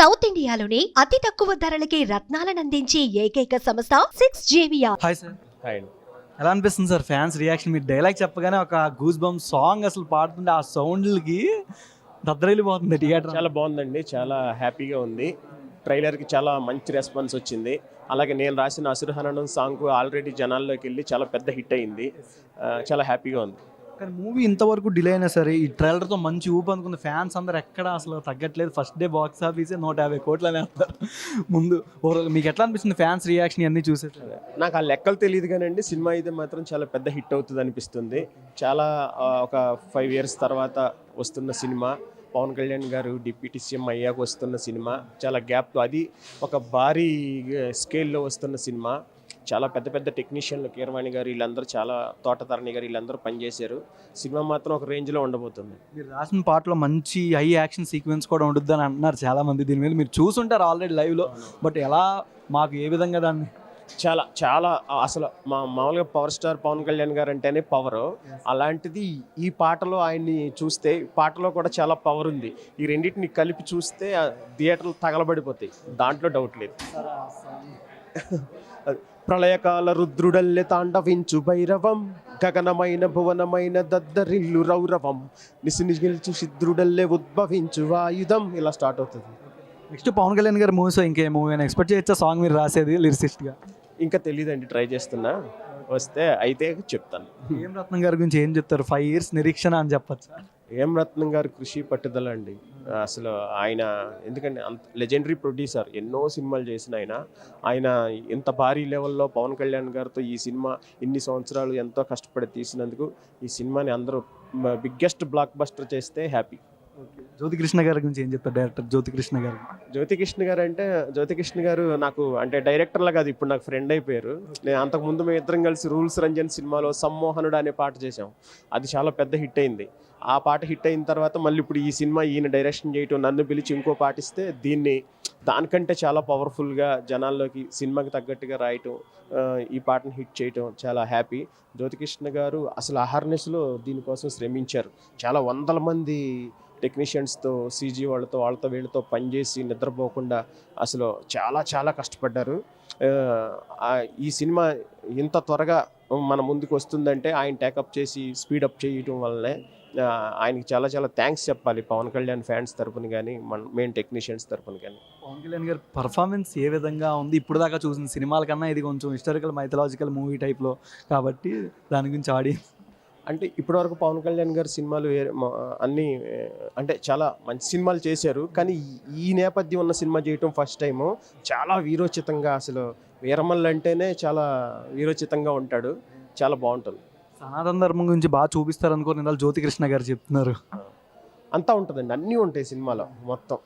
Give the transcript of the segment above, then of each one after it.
South ఇండియాలోని అతి తక్కువ ధరలకి రత్నాలనందించే ఏకైక సంస్థ 6JVR. Hi sir. హాయ్ అండి. ఎలా అనిపిస్తుంది సార్ ఫ్యాన్స్ రియాక్షన్? మీరు డైలాగ్ చెప్పగానే ఒక గూస్ బంప్ సాంగ్ అసలు పాడుతుంటే ఆ సౌండ్లకి దద్దరిల్లిపోతుంది థియేటర్. చాలా బాగుందండి, చాలా హ్యాపీగా ఉంది. ట్రైలర్కి చాలా మంచి రెస్పాన్స్ వచ్చింది. అలాగే నేను రాసిన అసురహననం సాంగ్ ఆల్రెడీ జనాల్లోకి వెళ్ళి చాలా పెద్ద హిట్ అయింది. చాలా హ్యాపీగా ఉంది. కానీ మూవీ ఇంతవరకు డిలే అయినా సరే ఈ ట్రైలర్తో మంచి ఊపు అనుకున్న ఫ్యాన్స్ అందరు ఎక్కడ అసలు తగ్గట్లేదు. ఫస్ట్ డే బాక్స్ ఆఫీసే 150 కోట్లనే వస్తారు ముందు. ఓవరాల్ మీకు ఎట్లా అనిపిస్తుంది ఫ్యాన్స్ రియాక్షన్ అన్నీ చూసేసారు? నాకు ఆ లెక్కలు తెలియదు కానండి, సినిమా అయితే మాత్రం చాలా పెద్ద హిట్ అవుతుంది అనిపిస్తుంది. చాలా ఒక 5 years తర్వాత వస్తున్న సినిమా, పవన్ కళ్యాణ్ గారు డిప్యూటీ సీఎం అయ్యాక వస్తున్న సినిమా, చాలా గ్యాప్, అది ఒక భారీ స్కేల్లో వస్తున్న సినిమా. చాలా పెద్ద పెద్ద టెక్నీషియన్లు, కీరవాణి గారు వీళ్ళందరూ, చాలా తోటతరణి గారు వీళ్ళందరూ పనిచేశారు. సినిమా మాత్రం ఒక రేంజ్లో ఉండబోతుంది. మీరు రాసిన పాటలో మంచి హై యాక్షన్ సీక్వెన్స్ కూడా ఉంటుంది అని అంటున్నారు చాలామంది. దీని మీద మీరు చూసుంటారు ఆల్రెడీ లైవ్లో, బట్ ఎలా మాకు ఏ విధంగా దాన్ని చాలా చాలా అసలు మామూలుగా పవర్ స్టార్ పవన్ కళ్యాణ్ గారు అంటేనే పవర్. అలాంటిది ఈ పాటలో ఆయన్ని చూస్తే, పాటలో కూడా చాలా పవర్ ఉంది. ఈ రెండింటిని కలిపి చూస్తే థియేటర్లు తగలబడిపోతాయి, దాంట్లో డౌట్ లేదు. ప్రళయకాల రుద్రుడల్లె తాండవించు భైరవం, గగనమైన భువనమైన దద్దరిల్లు రౌరవం, నిసినిగిల్చు సిద్ధుడల్లె ఉద్భవించు ఆయుధం. ఇలా స్టార్ట్ అవుతుంది. నెక్స్ట్ పవన్ కళ్యాణ్ గారి మూవీస్ ఇంకే మూవీ అయినా ఎక్స్పెక్ట్ చేయొచ్చా సాంగ్ మీరు రాసేది లిరిసిస్ట్గా? ఇంకా తెలియదండి, ట్రై చేస్తున్నా, వస్తే అయితే చెప్తాను. ఏం రత్నం గారి గురించి ఏం చెప్తారు? 5 years నిరీక్షణ అని చెప్పచ్చు. ఏం రత్నం గారు కృషి పట్టుదల అండి. అసలు ఆయన ఎందుకంటే అంత లెజెండరీ ప్రొడ్యూసర్, ఎన్నో సినిమాలు చేసిన ఆయన ఇంత భారీ లెవెల్లో పవన్ కళ్యాణ్ గారితో ఈ సినిమా ఇన్ని సంవత్సరాలు ఎంతో కష్టపడి తీసినందుకు ఈ సినిమాని అందరూ బిగ్గెస్ట్ బ్లాక్ బస్టర్ చేస్తే హ్యాపీ. జ్యోతికృష్ణ గారి గురించి ఏం చెప్తారు? డైరెక్టర్ జ్యోతికృష్ణ గారు. జ్యోతికృష్ణ గారు నాకు అంటే డైరెక్టర్లా కాదు, ఇప్పుడు నాకు ఫ్రెండ్ అయిపోయారు. నేను అంతకుముందు మేము ఇద్దరం కలిసి రూల్స్ రంజన్ సినిమాలో సమ్మోహనుడు అనే పాట చేసాం. అది చాలా పెద్ద హిట్ అయింది. ఆ పాట హిట్ అయిన తర్వాత మళ్ళీ ఇప్పుడు ఈ సినిమా ఈయన డైరెక్షన్ చేయటం, నన్ను పిలిచి ఇంకో పాట ఇస్తే దీన్ని దానికంటే చాలా పవర్ఫుల్గా జనాల్లోకి సినిమాకి తగ్గట్టుగా రాయటం, ఈ పాటను హిట్ చేయటం చాలా హ్యాపీ. జ్యోతికృష్ణ గారు అసలు అహర్నెస్లో దీనికోసం శ్రమించారు. చాలా వందల మంది టెక్నీషియన్స్తో, సీజీ వాళ్ళతో వీళ్ళతో పనిచేసి నిద్రపోకుండా అసలు చాలా చాలా కష్టపడ్డారు. ఈ సినిమా ఇంత త్వరగా మన ముందుకు వస్తుందంటే ఆయన టేకప్ చేసి స్పీడప్ చేయటం వల్లనే. ఆయనకి చాలా చాలా థ్యాంక్స్ చెప్పాలి, పవన్ కళ్యాణ్ ఫ్యాన్స్ తరపున కానీ మెయిన్ టెక్నీషియన్స్ తరపున కానీ. పవన్ కళ్యాణ్ గారి పర్ఫార్మెన్స్ ఏ విధంగా ఉంది? ఇప్పుడు దాకా చూసిన సినిమాల కన్నా ఇది కొంచెం హిస్టారికల్ మైథలాజికల్ మూవీ టైప్లో కాబట్టి దాని గురించి ఆడియన్స్ అంటే ఇప్పటివరకు పవన్ కళ్యాణ్ గారి సినిమాలు అన్నీ అంటే చాలా మంచి సినిమాలు చేశారు, కానీ ఈ నేపథ్యం ఉన్న సినిమా చేయటం ఫస్ట్ టైము. చాలా వీరోచితంగా, అసలు వీరమల్లు అంటేనే చాలా వీరోచితంగా ఉంటాడు, చాలా బాగుంటుంది. సనాతన ధర్మం గురించి బాగా చూపిస్తారు అనుకో నిన్న జ్యోతికృష్ణ గారు చెప్తున్నారు. అంతా ఉంటుందండి, అన్నీ ఉంటాయి సినిమాలో. మొత్తం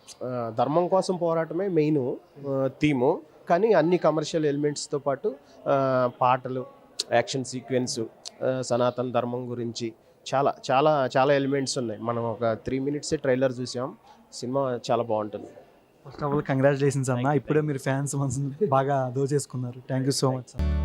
ధర్మం కోసం పోరాటమే మెయిన్ థీము, కానీ అన్ని కమర్షియల్ ఎలిమెంట్స్తో పాటు పాటలు, యాక్షన్ సీక్వెన్సు, సనాతన ధర్మం గురించి చాలా చాలా చాలా ఎలిమెంట్స్ ఉన్నాయి. మనం ఒక 3 minutes ట్రైలర్ చూసాం. సినిమా చాలా బాగుంటుంది. ఫస్ట్ ఆఫ్ ఆల్ కంగ్రాచులేషన్స్ అన్న, ఇప్పుడే మీరు ఫ్యాన్స్ మనసు బాగా దోచేసుకున్నారు. Thank you so much sir.